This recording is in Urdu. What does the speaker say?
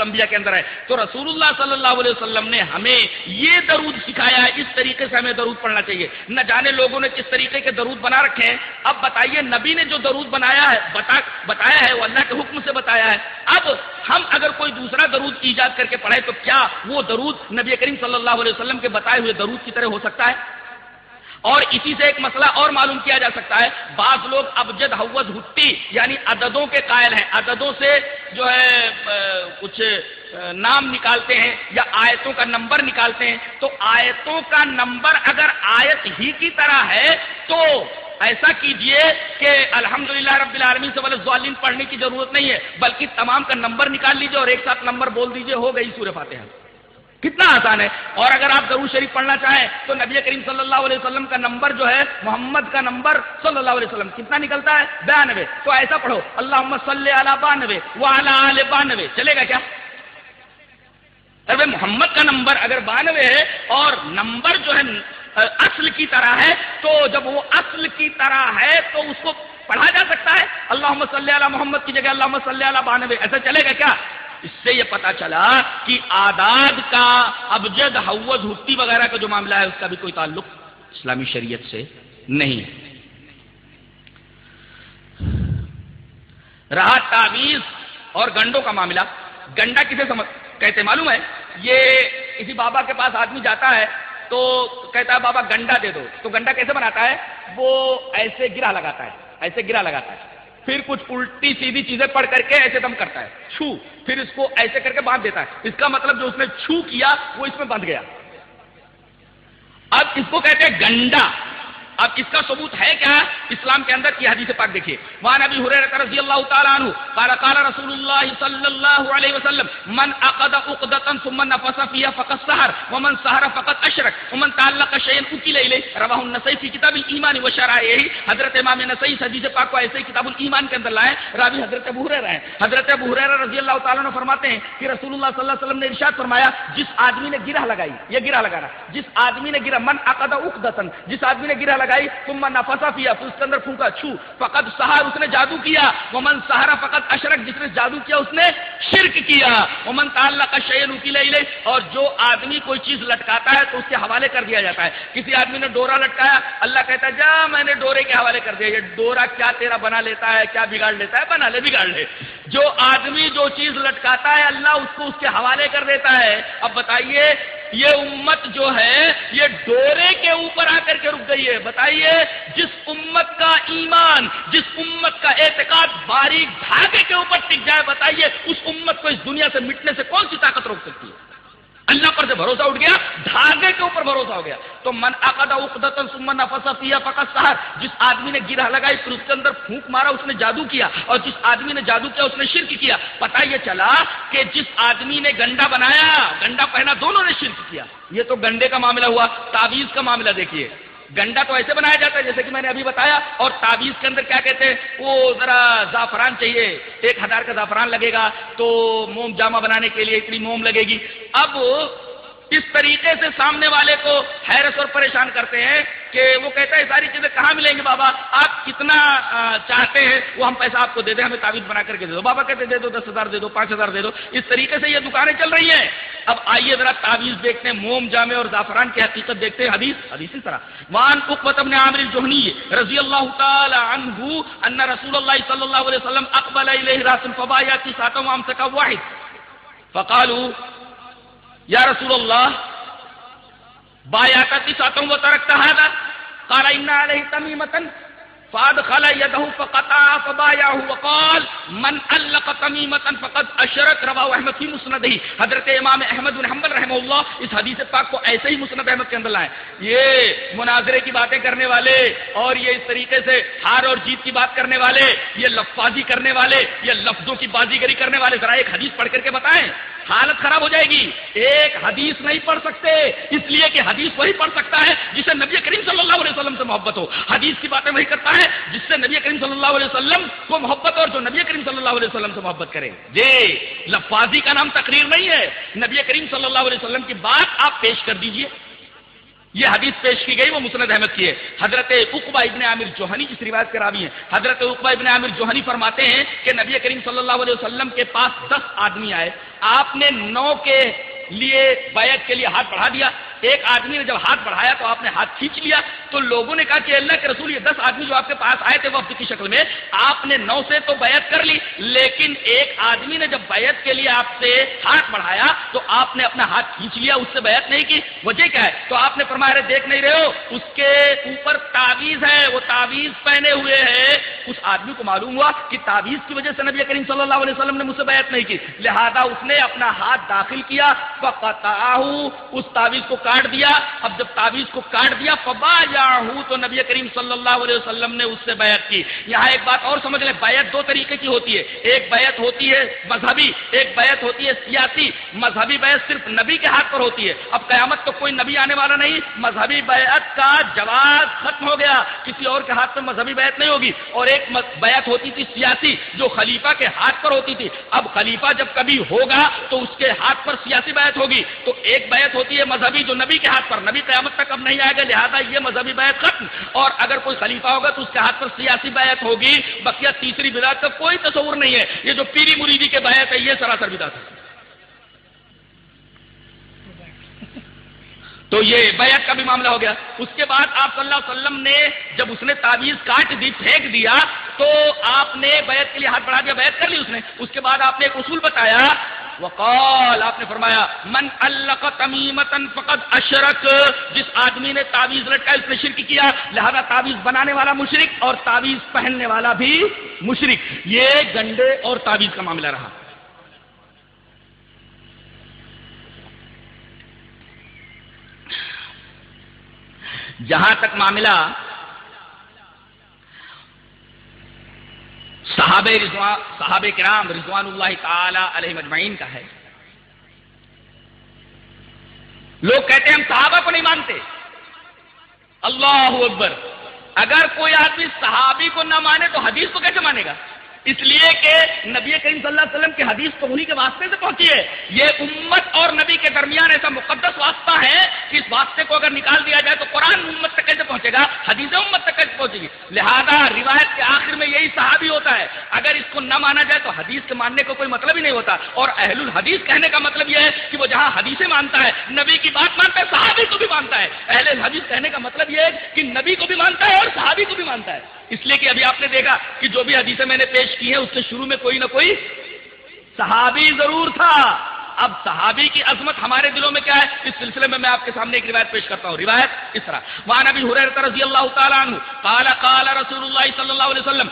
الانبیاء کے اندر ہے. تو رسول اللہ صلی اللہ علیہ وسلم نے ہمیں یہ درود سکھایا ہے, اس طریقے سے ہمیں درود پڑھنا چاہیے. نہ جانے لوگوں نے کس طریقے کے درود بنا رکھے ہیں. اب بتائیے, نبی نے جو درود بنایا ہے بتایا ہے وہ اللہ کے حکم سے بتایا ہے. اب ہم اگر کوئی دوسرا درود ایجاد کر کے پڑھے تو کیا وہ درود نبی کریم صلی اللہ علیہ وسلم کے بتائے ہوئے درود کی طرح ہو سکتا ہے؟ اور اسی سے ایک مسئلہ اور معلوم کیا جا سکتا ہے. بعض لوگ ابجد حوض ہٹی یعنی عددوں کے قائل ہیں, عددوں سے جو ہے کچھ نام نکالتے ہیں یا آیتوں کا نمبر نکالتے ہیں. تو آیتوں کا نمبر اگر آیت ہی کی طرح ہے تو ایسا کیجئے کہ الحمدللہ رب العالمین سے والضالین پڑھنے کی ضرورت نہیں ہے, بلکہ تمام کا نمبر نکال لیجئے اور ایک ساتھ نمبر بول دیجئے, ہو گئی سورہ فاتحہ. کتنا آسان ہے. اور اگر آپ درود شریف پڑھنا چاہیں تو نبی کریم صلی اللہ علیہ وسلم کا نمبر جو ہے, محمد کا نمبر صلی اللہ علیہ وسلم کتنا نکلتا ہے؟ 92. تو ایسا پڑھو, اللہم صلی علی 92 وعلی آل 92. چلے گا کیا؟ ارے محمد کا نمبر اگر 92 ہے اور نمبر جو ہے اصل کی طرح ہے, تو جب وہ اصل کی طرح ہے تو اس کو پڑھا جا سکتا ہے. اللہم صلی علی محمد کی جگہ اللہم صلی علی 92. ایسا چلے گا کیا؟ اس سے یہ پتا چلا کہ اعداد کا ابجد حوض ہٹی وغیرہ کا جو معاملہ ہے اس کا بھی کوئی تعلق اسلامی شریعت سے نہیں ہے. رہا تعویذ اور گنڈوں کا معاملہ. گنڈا کسے کہتے معلوم ہے؟ یہ کسی بابا کے پاس آدمی جاتا ہے تو کہتا ہے بابا گنڈا دے دو. تو گنڈا کیسے بناتا ہے؟ وہ ایسے گرہ لگاتا ہے, پھر کچھ الٹی سیدھی چیزیں پڑھ کر کے ایسے دم کرتا ہے, چھو, پھر اس کو ایسے کر کے باندھ دیتا ہے. اس کا مطلب جو اس نے چھو کیا وہ اس میں بندھ گیا. اب اس کو کہتے ہیں گنڈا. اب اس کا ثبوت ہے کیا اسلام کے اندر کی حدیث پاک دیکھیے. وعن ابی ہریرہ رضی اللہ تعالی عنہ قال قال رسول اللہ صلی اللہ علیہ وسلم من عقد عقدۃ ثم نفث فيها فقد سحر ومن سحر فقد اشرك ومن تعلق شيئا وكل الیہ. رواه النسائی فی کتاب الایمان وشرائعہ. حضرت امام نسائی حدیث پاک کو ایسے ہی کتاب الایمان کے اندر لائے. راوی حضرت ابو ہریرہ ہیں. حضرت ابو ہریرہ رضی اللہ تعالی عنہ فرماتے ہیں کہ رسول اللہ صلی اللہ علیہ وسلم نے ارشاد فرمایا, جس آدمی نے گرہ لگائی, یہ گرہ لگانا, جس آدمی نے گرہ, من عقد عقدۃ, جس آدمی نے گرہ لگائی, ثم نفث فيها, پھر اس کے اندر پھونکا, چھو, فقد سحر, اس نے جادو کیا, ومن سحر فقد اشرک, جس نے جادو کیا اس نے شرک کیا, ومن تعلق شيئا وكل الیہ, اور جو آدمی کوئی چیز لٹکاتا ہے تو اس کے حوالے کر دیا جاتا ہے. کسی آدمی نے ڈورا لٹکایا, اللہ کہتا ہے جا میں نے ڈورے کے حوالے کر دیا. یہ ڈورا کیا تیرا بنا لیتا ہے, کیا بگاڑ لیتا ہے؟ بنا لے, بگاڑ لے. جو آدمی جو چیز لٹکاتا ہے اللہ اس کو اس کے حوالے کر دیتا ہے. اب بتائیے یہ امت جو ہے یہ ڈورے کے اوپر آ کر کے رک گئی ہے. بتائیے جس امت کا ایمان, جس امت کا اعتقاد باریک دھاگے کے اوپر ٹک جائے, بتائیے اس امت کو اس دنیا سے مٹنے سے کون سی طاقت روک سکتی ہے؟ اللہ پر سے بھروسہ اٹھ گیا, دھاگے کے اوپر بھروسہ ہو گیا. تو من عقد عقدۃ ثم نفث فيها فقد سحر, جس آدمی نے گرہ لگائی پھر اس کے اندر پھونک مارا اس نے جادو کیا, اور جس آدمی نے جادو کیا اس نے شرک کیا. پتہ یہ چلا کہ جس آدمی نے گنڈا بنایا, گنڈا پہنا, دونوں نے شرک کیا. یہ تو گنڈے کا معاملہ ہوا. تعویذ کا معاملہ دیکھیے. گنڈا تو ایسے بنایا جاتا ہے جیسے کہ میں نے ابھی بتایا, اور تعویذ کے اندر کیا کہتے ہیں, وہ ذرا زعفران چاہیے, 1000 کا زعفران لگے گا, تو موم جامہ بنانے کے لیے اتنی موم لگے گی. اب اس طریقے سے سامنے والے کو حیرت اور پریشان کرتے ہیں کہ وہ کہتا ہے ساری چیزیں کہاں ملیں گی بابا, آپ کتنا چاہتے ہیں وہ ہم پیسہ آپ کو دے دیں, ہمیں تعویذ بنا کر کے دے دو. بابا کہتے دے دو 10,000 دے دو, 5,000 دے دو. اس طریقے سے یہ دکانیں چل رہی ہیں. اب آئیے ذرا تعویذ دیکھتے ہیں, موم جامع اور زعفران کی حقیقت دیکھتے ہیں. حدیث اس طرح وان عقبۃ بن عامر الجہنی رضی اللہ تعالی عنہ ان رسول اللہ صلی اللہ علیہ وسلم اقبل الیہ راس فبايعت ساتم وامسك واحد فقالوا یا رسول اللہ بایعت ساتم وترکت هذا قال ان علیہ تمیمۃ فادخل يده فقطع فبايعه وقال من علق تمیمۃ فقد اشرک. رواه احمد فی مسندہ. حضرت امام احمد بن حنبل رحمہ اللہ اس حدیث پاک کو ایسے ہی مسند احمد کے اندر لائے. یہ مناظرے کی باتیں کرنے والے اور یہ اس طریقے سے ہار اور جیت کی بات کرنے والے, یہ لفظی کرنے والے, یہ لفظوں کی بازیگری کرنے والے, ذرا ایک حدیث پڑھ کر کے بتائیں. حالت خراب ہو جائے گی. ایک حدیث نہیں پڑھ سکتے, اس لیے کہ حدیث وہی پڑھ سکتا ہے جسے نبی کریم صلی اللہ علیہ وسلم سے محبت ہو. حدیث کی باتیں وہی کرتا ہے جس سے نبی کریم صلی اللہ علیہ وسلم کو محبت اور جو نبی کریم صلی اللہ علیہ وسلم سے محبت کرے. جی لفاظی کا نام تقریر نہیں ہے. نبی کریم صلی اللہ علیہ وسلم کی بات آپ پیش کر دیجئے. یہ حدیث پیش کی گئی وہ مسند احمد کی ہے. حضرت عقبہ ابن عامر جوہنی جس روایت کے راوی ہیں، حضرت عقبہ ابن عامر جوہنی فرماتے ہیں کہ نبی کریم صلی اللہ علیہ وسلم کے پاس 10 آدمی آئے، آپ نے 9 کے لیے بیعت کے لیے ہاتھ بڑھا دیا. ایک آدمی نے جب ہاتھ بڑھایا تو آپ نے ہاتھ کھینچ لیا. تو لوگوں نے کہا کہ اللہ کے رسول، یہ 10 آدمی جو آپ کے پاس آئے تھے وفد کی شکل میں، آپ نے 9 سے تو بیعت کر لی، لیکن ایک آدمی نے جب بیعت کے لیے آپ سے ہاتھ بڑھایا تو آپ نے اپنا ہاتھ کھینچ لیا، اس سے بیعت نہیں کی. وجہ کیا ہے؟ تو آپ نے فرمایا دیکھ نہیں رہے ہو اس کے اوپر تعویذ ہے، وہ تعویذ پہنے ہوئے ہے. اس آدمی کو معلوم ہوا کہ تعویذ کی وجہ سے نبی کریم صلی اللہ علیہ وسلم نے مجھ سے بیعت نہیں کی، لہذا اس نے اپنا ہاتھ داخل کیا، فقطعہ، اس تعویذ کو کاٹ دیا. اب جب تعویذ کو کاٹ دیا فبایعہ، تو نبی کریم صلی اللہ علیہ وسلم نے اس سے بیعت کی. یہاں ایک بات اور سمجھ لیں، بیعت 2 طریقے کی ہوتی ہے. ایک بیعت ہوتی ہے مذہبی، ایک بیعت ہوتی ہے سیاسی. مذہبی بیعت صرف نبی کے ہاتھ پر ہوتی ہے. اب قیامت تو کوئی نبی آنے والا نہیں، مذہبی بیعت کا جواز ختم ہو گیا، کسی اور کے ہاتھ میں مذہبی بیعت نہیں ہوگی. اور ایک بیعت ہوتی تھی سیاسی، جو خلیفہ کے ہاتھ پر ہوتی تھی. اب خلیفہ جب کبھی ہوگا تو اس کے ہاتھ پر سیاسی بیعت ہوگی. تو ایک بیعت ہوتی ہے مذہبی جو نبی کے ہاتھ پر، نبی قیامت تک اب نہیں آئے گا، لہذا یہ مذہبی بیعت ختم. اور اگر کوئی خلیفہ ہوگا تو اس کے ہاتھ پر سیاسی بیعت ہوگی. بقیہ تیسری بدعت کا کوئی تصور نہیں ہے. یہ جو پیری مریدی کے بیعت ہے یہ سراسر بدعت ہے. تو یہ بیعت کا بھی معاملہ ہو گیا. اس کے بعد آپ صلی اللہ علیہ وسلم نے جب اس نے تعویذ کاٹ دی، پھینک دیا، تو آپ نے بیعت کے لیے ہاتھ بڑھا دیا، بیعت کر لی اس نے. اس کے بعد آپ نے ایک اصول بتایا، وقال، آپ نے فرمایا من علق تمیمۃ فقد اشرک، جس آدمی نے تعویذ لٹکایا اس نے شرک کیا، لہذا تعویذ بنانے والا مشرک اور تعویذ پہننے والا بھی مشرک. یہ گنڈے اور تعویذ کا معاملہ رہا. جہاں تک معاملہ صحابہ کرام رضوان اللہ تعالی علیہم اجمعین کا ہے، لوگ کہتے ہیں ہم صحابہ کو نہیں مانتے. اللہ اکبر! اگر کوئی آدمی صحابی کو نہ مانے تو حدیث کو کیسے مانے گا؟ اس لیے کہ نبی کریم صلی اللہ علیہ وسلم کی حدیث تو انہی کے واسطے سے پہنچی ہے. یہ امت اور نبی کے درمیان ایسا مقدس واسطہ ہے کہ اس واسطے کو اگر نکال دیا جائے تو قرآن امت تک کیسے پہنچے گا، حدیث امت تک کیسے پہنچے گی؟ لہذا روایت کے آخر میں یہی صحابی ہوتا ہے. اگر اس کو نہ مانا جائے تو حدیث کے ماننے کو کوئی مطلب ہی نہیں ہوتا. اور اہل الحدیث کہنے کا مطلب یہ ہے کہ وہ جہاں حدیثیں مانتا ہے، نبی کی بات مانتا ہے، صحابی کو بھی مانتا ہے. اہل الحدیث کہنے کا مطلب یہ ہے کہ نبی کو بھی مانتا ہے اور صحابی کو بھی مانتا ہے. اس لیے کہ ابھی آپ نے دیکھا کہ جو بھی حدیثیں میں نے پیش کی ہیں اس سے شروع میں کوئی نہ کوئی صحابی ضرور تھا. اب صحابی کی عظمت ہمارے دلوں میں کیا ہے، اس سلسلے میں آپ کے سامنے ایک روایت پیش کرتا ہوں. روایت اس طرح، وعن ابی ہریرہ رضی اللہ تعالی عنہ قال قال رسول اللہ صلی اللہ علیہ وسلم